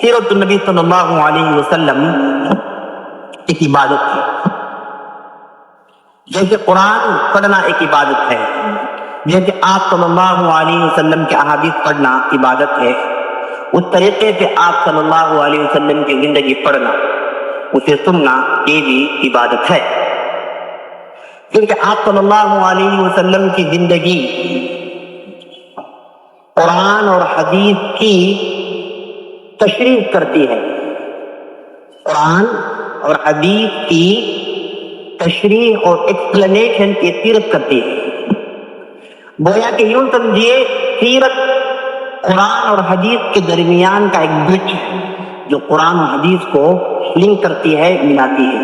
سیرت النبی صلی اللہ علیہ وسلم ایک عبادت ہے، جیسے قرآن پڑھنا ایک عبادت ہے، جیسے آپ صلی اللہ علیہ وسلم کے احادیث پڑھنا عبادت ہے، اس طریقے سے آپ صلی اللہ علیہ وسلم کی زندگی پڑھنا، اسے سننا، یہ بھی عبادت ہے، کیونکہ آپ صلی اللہ علیہ وسلم کی زندگی قرآن اور حدیث کی تشریح کرتی ہے، قرآن اور حدیث کی تشریح اور ایکسپلینیشن کی سیرت کرتی ہے۔ گویا کہ یوں سمجھیے سیرت قرآن اور حدیث کے درمیان کا ایک برج ہے جو قرآن اور حدیث کو لنک کرتی ہے، ملاتی ہے۔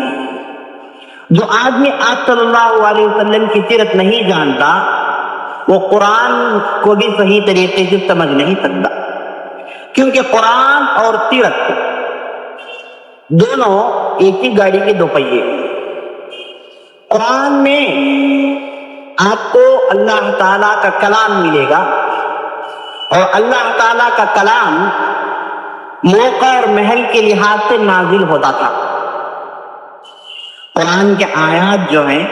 جو آدمی آپ صلی اللہ علیہ وسلم کی سیرت نہیں جانتا وہ قرآن کو بھی صحیح طریقے سے سمجھ نہیں سکتا، کیونکہ قرآن اور سیرت دونوں ایک ہی گاڑی کے دو پہیے۔ قرآن میں آپ کو اللہ تعالیٰ کا کلام ملے گا، اور اللہ تعالیٰ کا کلام موقع اور محل کے لحاظ سے نازل ہوتا تھا۔ قرآن کے آیات جو ہیں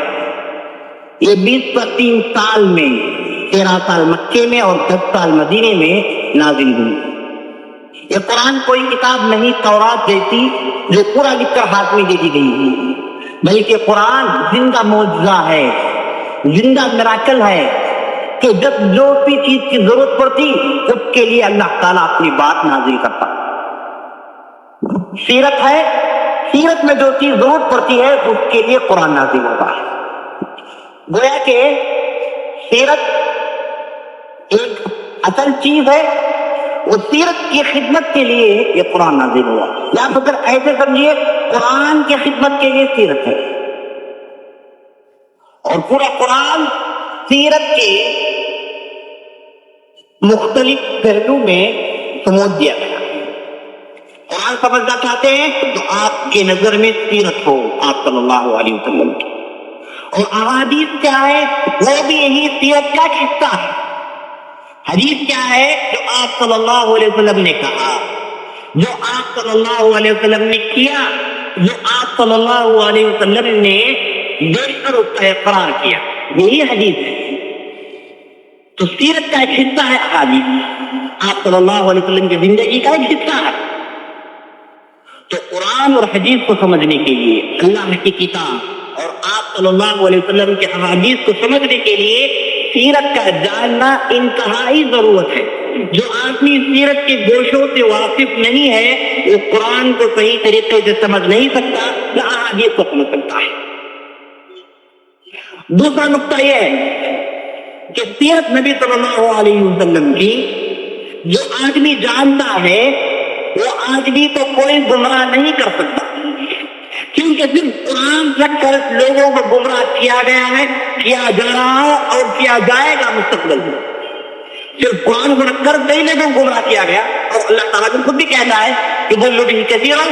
یہ 20-3 سال میں، 13 سال مکے میں اور 10 سال مدینے میں نازل ہوئی۔ یہ قرآن کوئی کتاب نہیں تورات جیسی جو پورا لکھ کر ہاتھ میں دے دی گئی ہے، بلکہ قرآن زندہ معجزہ ہے، زندہ میراکل ہے، کہ جب جو بھی چیز کی ضرورت پڑتی اس کے لیے اللہ تعالیٰ اپنی بات نازل کرتا۔ سیرت ہے، سیرت میں جو چیز ضرورت پڑتی ہے اس کے لیے قرآن نازل ہوتا ہے۔ گویا کہ سیرت ایک اصل چیز ہے، وہ سیرت کی خدمت کے لیے یہ قرآن نازل ہوا، یا پھر ایسے سمجھیے قرآن کی خدمت کے لیے سیرت ہے، اور پورا قرآن سیرت کے مختلف پہلو میں سمجھ دیا گیا۔ قرآن سمجھنا چاہتے ہیں تو آپ کے نظر میں سیرت ہو آپ صلی اللہ علیہ وسلم کی، اور احادیث کیا ہے وہ بھی یہی سیرت کا حصہ ہے۔ حدیث کیا ہے؟ جو آپ صلی اللہ علیہ وسلم نے کہا، جو آپ صلی اللہ علیہ وسلم نے کیا، جو آپ صلی اللہ علیہ وسلم نے دیکھ کر اس کا اقرار کیا، یہی حدیث ہے۔ تو سیرت کا ایک حصہ ہے احادیث، آپ صلی اللہ علیہ وسلم کی زندگی کا ایک حصہ ہے۔ تو قرآن اور حدیث کو سمجھنے کے لیے، اللہ کی کتاب اور آپ صلی اللہ علیہ وسلم کے احادیث کو سمجھنے کے لیے سیرت کا جاننا انتہائی ضرورت ہے۔ جو آدمی سیرت کے گوشوں سے واقف نہیں ہے وہ قرآن کو صحیح طریقے سے سمجھ نہیں سکتا، نہ احادیث کو سمجھ سکتا ہے۔ دوسرا نقطہ یہ ہے کہ سیرت نبی صلی اللہ علیہ وسلم کی جو آدمی جانتا ہے وہ آدمی کو کوئی گمراہ نہیں کر سکتا، کیونکہ صرف قرآن رکھ کر لوگوں کو گمراہ کیا گیا ہے، کیا جا رہا ہے اور کیا جائے گا مستقبل میں۔ صرف قرآن کو رکھ کر کئی لوگوں کو گمراہ کیا گیا، اور اللہ تعالیٰ خود بھی کہتا ہے کہ ضلوا بہ کثیرا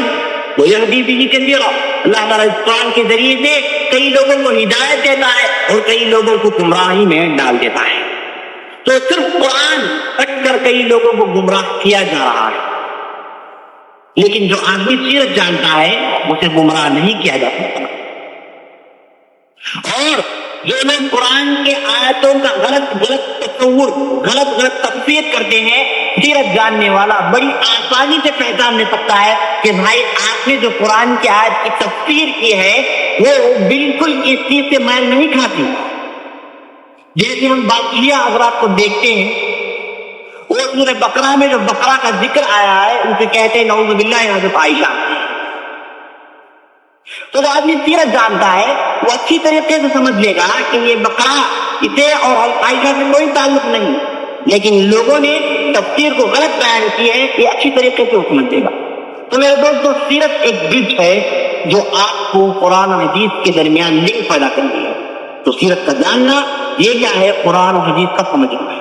ویہدی بہ کثیرا۔ اللہ تعالیٰ اس قرآن کے ذریعے سے کئی لوگوں کو ہدایت دیتا ہے اور کئی لوگوں کو گمراہی میں ڈال دیتا ہے۔ تو صرف قرآن رکھ کر کئی لوگوں کو گمراہ کیا جا رہا ہے، لیکن جو آدمی سیرت جانتا ہے اسے گمراہ نہیں کیا جا سکتا۔ اور جو لوگ قرآن کے آیتوں کا غلط تصور، غلط تفسیر کرتے ہیں، سیرت جاننے والا بڑی آسانی سے پہچان لے سکتا ہے کہ بھائی آپ نے جو قرآن کی آیت کی تفسیر کی ہے وہ بالکل اس چیز سے میل نہیں کھاتی۔ جیسے ہم باقیہ حضرات کو دیکھتے ہیں، وہ سورہ بقرہ میں جو بقرہ کا ذکر آیا ہے اسے کہتے ہیں نعوذ باللہ حضرت عائشہ۔ تو جو آدمی سیرت جانتا ہے وہ اچھی طریقے سے سمجھ لے گا کہ یہ بقرہ اسے اور حضرت عائشہ سے کوئی تعلق نہیں، لیکن لوگوں نے تفسیر کو غلط بیان کی ہے، یہ اچھی طریقے سے وہ سمجھ لے گا۔ تو میرے دوستو، سیرت ایک برج ہے جو آپ کو قرآن اور حدیث کے درمیان لنک پیدا کرتی ہے۔ تو سیرت کا جاننا یہ کیا ہے؟ قرآن اور حدیث کا سمجھنا ہے۔